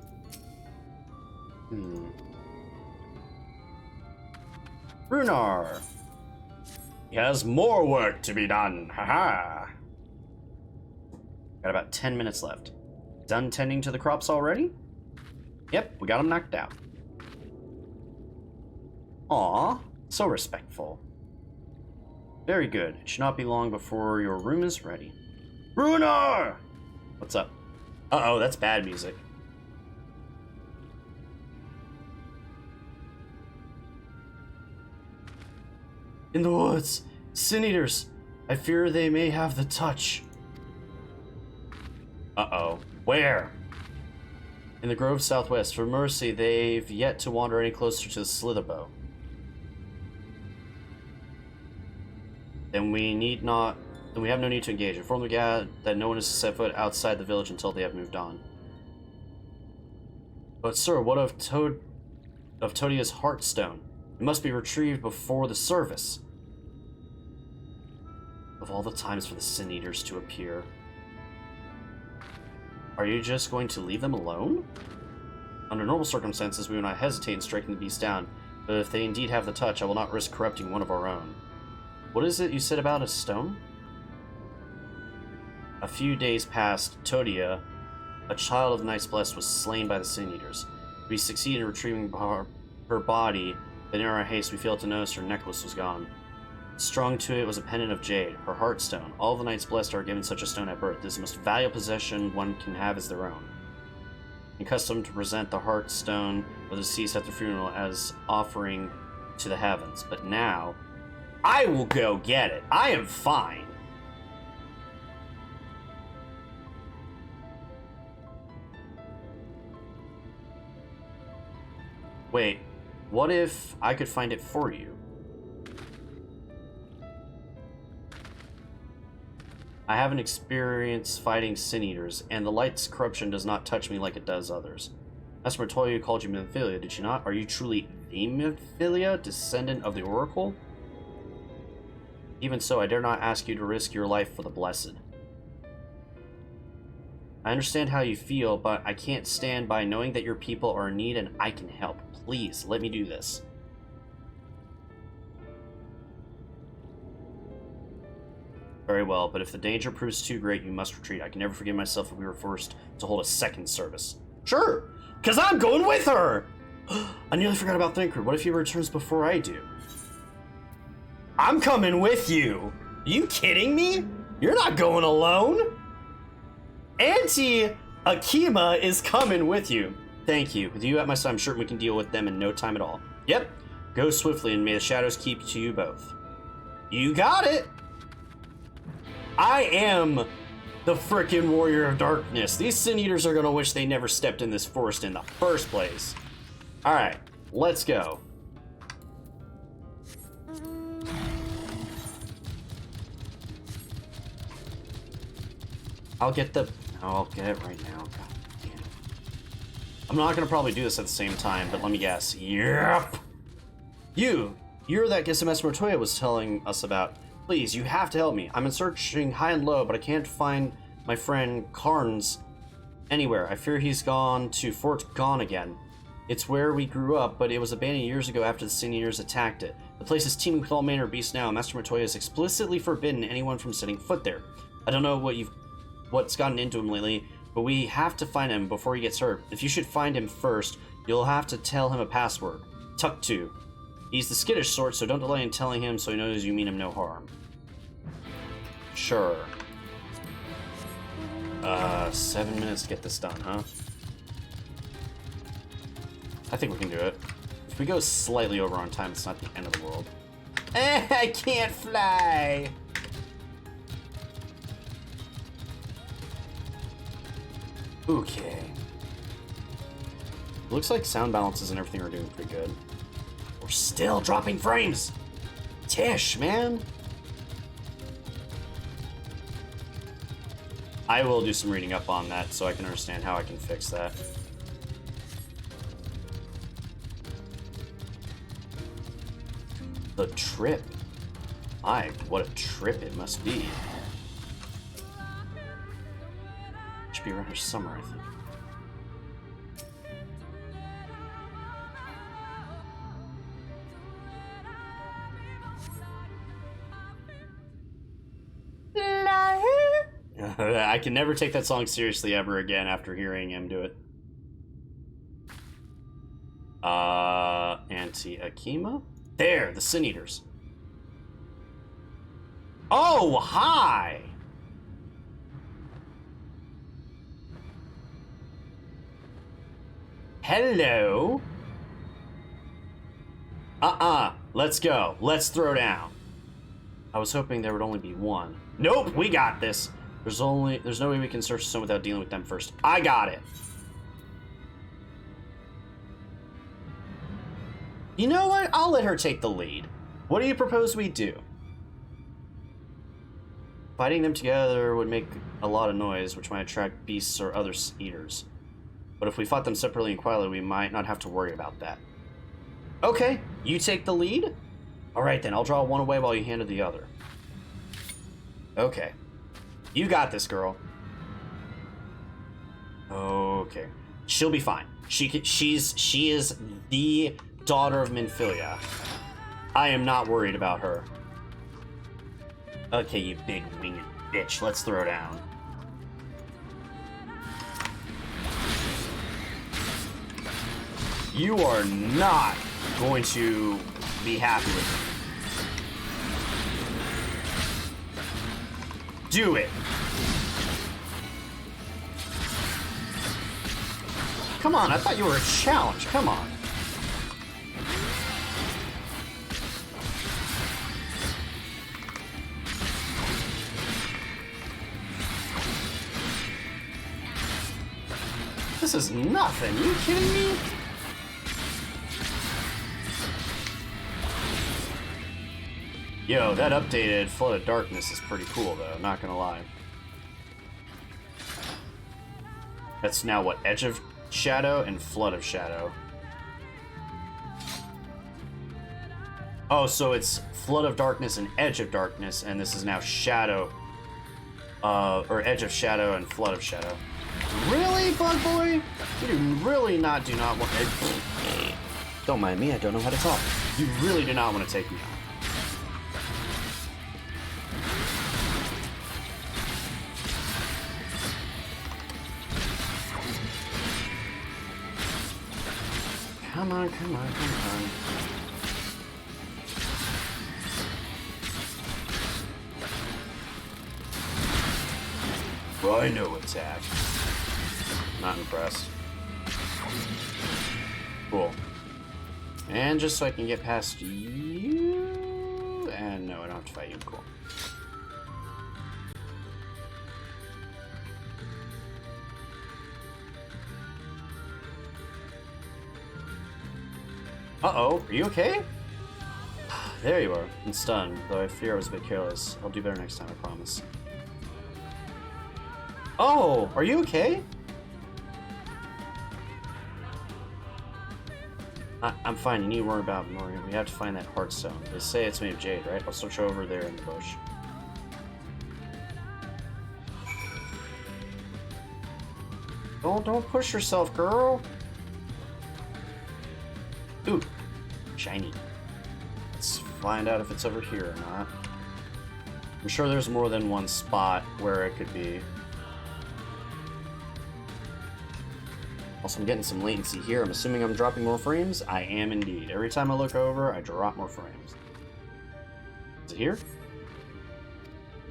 Runar! He has more work to be done, haha! Got about 10 minutes left. Done tending to the crops already? Yep, we got them knocked out. Aw, so respectful. Very good. It should not be long before your room is ready. Runar! What's up? Uh-oh, that's bad music. In the woods! Sin Eaters! I fear they may have the touch. Uh-oh. Where? In the grove southwest. For mercy, they've yet to wander any closer to the Slitherbow. Then we have no need to engage. Inform the guard that no one is to set foot outside the village until they have moved on. But sir, what of Todia's Heartstone? It must be retrieved before the service. Of all the times for the Sin Eaters to appear. Are you just going to leave them alone? Under normal circumstances, we would not hesitate in striking the beast down, but if they indeed have the touch, I will not risk corrupting one of our own. What is it you said about a stone? A few days past, Todia, a child of the Knights Blessed, was slain by the Sin Eaters. We succeeded in retrieving her body, but in our haste we failed to notice her necklace was gone. Strung to it was a pendant of jade, her heartstone. All the Knights Blessed are given such a stone at birth. This is the most valuable possession one can have as their own. Accustomed to present the heartstone of the deceased at the funeral as offering to the heavens. But now, I will go get it. I am fine. Wait, what if I could find it for you? I haven't experienced fighting Sin Eaters, and the light's corruption does not touch me like it does others. Master Montoya called you Memphilia, did she not? Are you truly the Memphilia, descendant of the Oracle? Even so, I dare not ask you to risk your life for the Blessed. I understand how you feel, but I can't stand by knowing that your people are in need and I can help. Please, let me do this. Very well, but if the danger proves too great, you must retreat. I can never forgive myself if we were forced to hold a second service. Sure, because I'm going with her! I nearly forgot about Thinker. What if he returns before I do? I'm coming with you! Are you kidding me? You're not going alone! Auntie Akima is coming with you. Thank you. With you at my side, I'm sure we can deal with them in no time at all. Yep. Go swiftly, and may the shadows keep to you both. You got it! I am the frickin' Warrior of Darkness. These Sin Eaters are gonna wish they never stepped in this forest in the first place. Alright, let's go. I'll get it right now. God damn. I'm not gonna probably do this at the same time, but let me guess. Yep! You're that SMS Montoya was telling us about. Please, you have to help me. I'm searching high and low, but I can't find my friend Carnes anywhere. I fear he's gone to Fort Gone again. It's where we grew up, but it was abandoned years ago after the Sin Eaters attacked it. The place is teeming with all manner of beasts now. Master Montoya has explicitly forbidden anyone from setting foot there. I don't know what's gotten into him lately, but we have to find him before he gets hurt. If you should find him first, you'll have to tell him a password. Tuck to. He's the skittish sort, so don't delay in telling him so he knows you mean him no harm. Sure. 7 minutes to get this done, huh? I think we can do it. If we go slightly over on time, it's not the end of the world. I can't fly! Okay. Looks like sound balances and everything are doing pretty good. We're still dropping frames! Tish, man! I will do some reading up on that so I can understand how I can fix that. The trip. My, what a trip it must be. Should be around here somewhere, I think. I can never take that song seriously ever again after hearing him do it. Auntie Akima? There, the Sin Eaters. Oh, hi! Hello? Let's go. Let's throw down. I was hoping there would only be one. Nope, we got this. There's no way we can search someone without dealing with them first. I got it. You know what? I'll let her take the lead. What do you propose we do? Fighting them together would make a lot of noise, which might attract beasts or other eaters. But if we fought them separately and quietly, we might not have to worry about that. Okay, you take the lead? Alright then, I'll draw one away while you handle the other. Okay. You got this, girl. Okay. She'll be fine. She is the daughter of Minfilia. I am not worried about her. Okay, you big winged bitch. Let's throw down. You are not going to be happy with me. Do it. Come on, I thought you were a challenge. Come on. This is nothing. You kidding me? Yo, that updated Flood of Darkness is pretty cool, though. Not gonna lie. That's now what? Edge of Shadow and Flood of Shadow. Oh, so it's Flood of Darkness and Edge of Darkness, and this is now Shadow, or Edge of Shadow and Flood of Shadow. Really, Bug Boy? You do not want. Don't mind me. I don't know how to talk. You really do not want to take me out. Come on, come on, come on. Rhino attack. Not impressed. Cool. And just so I can get past you... And no, I don't have to fight you. Cool. Uh-oh, are you okay? There you are. I'm stunned, though I fear I was a bit careless. I'll do better next time, I promise. Oh, are you okay? I'm fine. You need to worry about Morgan. We have to find that heartstone. They say it's made of jade, right? I'll search over there in the bush. Don't push yourself, girl. Ooh, shiny. Let's find out if it's over here or not. I'm sure there's more than one spot where it could be. Also, I'm getting some latency here. I'm assuming I'm dropping more frames. I am indeed. Every time I look over, I drop more frames. Is it here?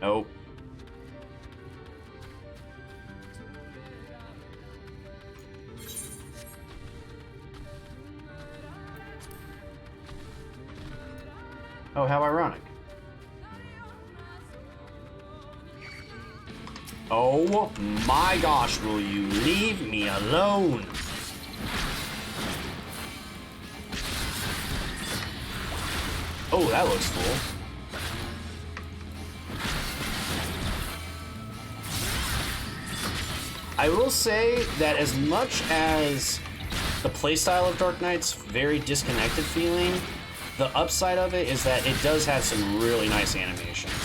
Nope. Oh, how ironic. Oh my gosh, will you leave me alone? Oh, that looks cool. I will say that as much as the playstyle of Dark Knight's very disconnected feeling, the upside of it is that it does have some really nice animations.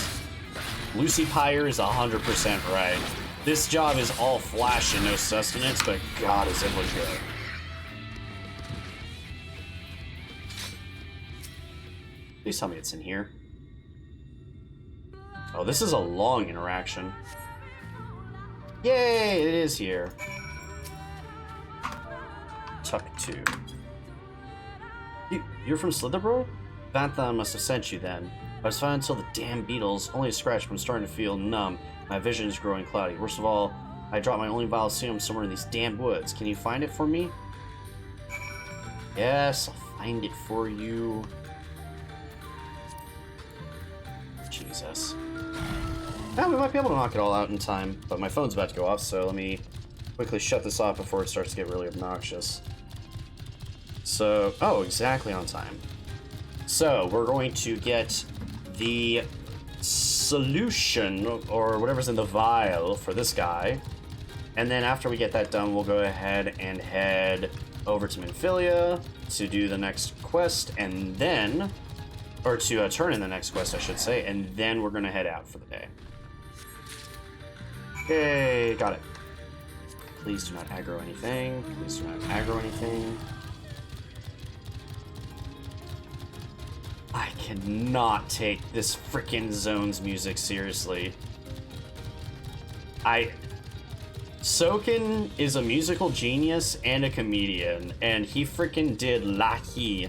Lucy Pyre is 100% right. This job is all flash and no sustenance, but God, does it look good. Please tell me it's in here. Oh, this is a long interaction. Yay, it is here. Tuck 2. You're from Slitherborough? Vanthan must have sent you then. I was fine until the damn beetles. Only a scratch, but I'm starting to feel numb. My vision is growing cloudy. Worst of all, I dropped my only vial of serum somewhere in these damn woods. Can you find it for me? Yes, I'll find it for you. Jesus. Now we might be able to knock it all out in time, but my phone's about to go off, so let me quickly shut this off before it starts to get really obnoxious. So, oh, exactly on time. So, we're going to get the solution, or whatever's in the vial for this guy. And then after we get that done, we'll go ahead and head over to Minfilia to do the next quest, and then, or to turn in the next quest, I should say, and then we're gonna head out for the day. Okay, got it. Please do not aggro anything. Please do not aggro anything. I cannot take this frickin' Zones music seriously. Soken is a musical genius and a comedian, and he frickin' did Lucky.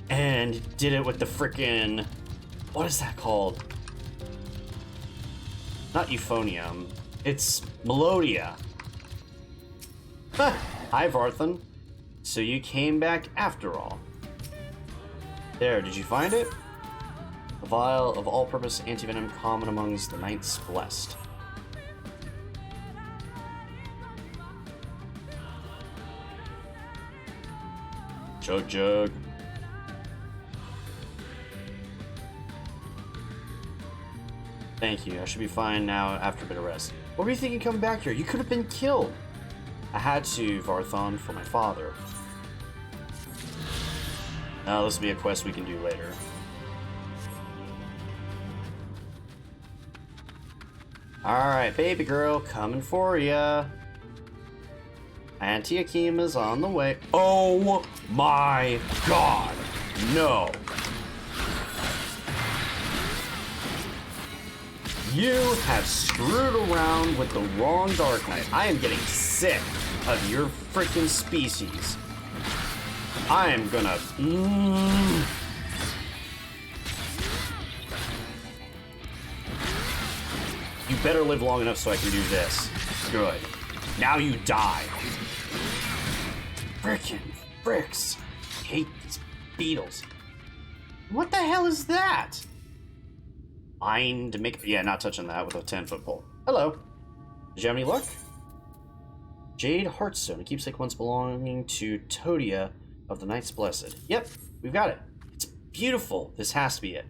And did it with the frickin'... what is that called? Not euphonium. It's Melodia. Hi, Varthan. So you came back after all. There, did you find it? A vial of all-purpose antivenom common amongst the Knights Blessed. Chug jug. Thank you. I should be fine now after a bit of rest. What were you thinking coming back here? You could have been killed. I had to, Varthon, for my father. Now this will be a quest we can do later. Alright, baby girl, coming for ya. Auntie Akima's on the way. Oh my god! No! You have screwed around with the wrong Dark Knight. I am getting sick of your freaking species. I am gonna... You better live long enough so I can do this. Good. Now you die. Frickin' bricks. I hate these beetles. What the hell is that? Mind make... yeah, not touching that with a 10-foot pole. Hello. Did you have any luck? Jade Heartstone. A keepsake once belonging to Todia of the Knights Blessed. Yep, we've got it. It's beautiful. This has to be it.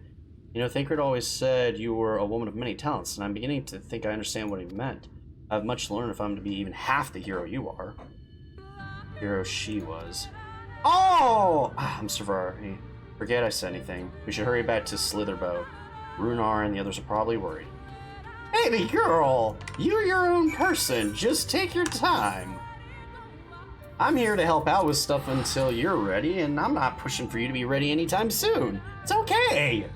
You know, Thancred always said you were a woman of many talents, and I'm beginning to think I understand what he meant. I have much to learn if I'm to be even half the hero you are. Hero she was. Oh! I'm sorry. Forget I said anything. We should hurry back to Slitherbow. Runar and the others are probably worried. Baby girl! You're your own person. Just take your time. I'm here to help out with stuff until you're ready, and I'm not pushing for you to be ready anytime soon. It's okay!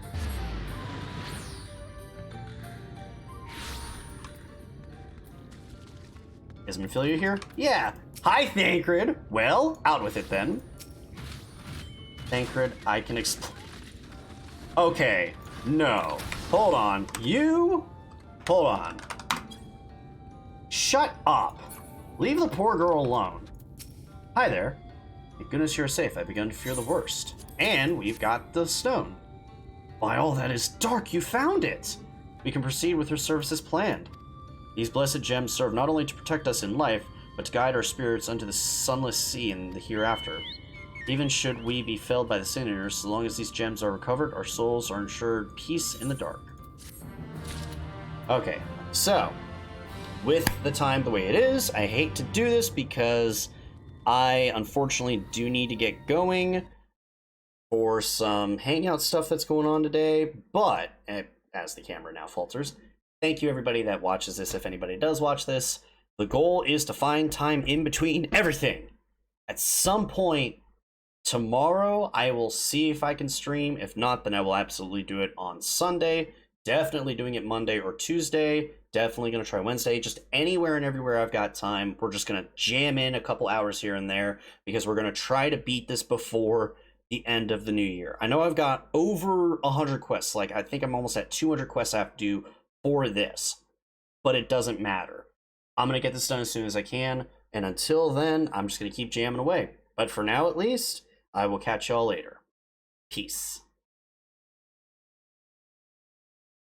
Is Minfilia here? Yeah. Hi, Thancred. Well, out with it then. Thancred, I can explain. Okay. No. Hold on. You? Hold on. Shut up. Leave the poor girl alone. Hi there. Thank goodness you're safe. I've begun to fear the worst. And we've got the stone. By all that is dark, you found it. We can proceed with your service as planned. These blessed gems serve not only to protect us in life, but to guide our spirits unto the sunless sea in the hereafter. Even should we be felled by the sinners, so long as these gems are recovered, our souls are ensured peace in the dark. Okay, so, with the time the way it is, I hate to do this because I unfortunately do need to get going for some hangout stuff that's going on today, but, as the camera now falters, thank you everybody that watches this, if anybody does watch this. The goal is to find time in between everything. At some point tomorrow, I will see if I can stream. If not, then I will absolutely do it on Sunday. Definitely doing it Monday or Tuesday. Definitely going to try Wednesday. Just anywhere and everywhere I've got time. We're just going to jam in a couple hours here and there because we're going to try to beat this before the end of the new year. I know I've got over 100 quests. Like, I think I'm almost at 200 quests I have to do for this. But it doesn't matter. I'm going to get this done as soon as I can. And until then, I'm just going to keep jamming away. But for now, at least, I will catch y'all later. Peace.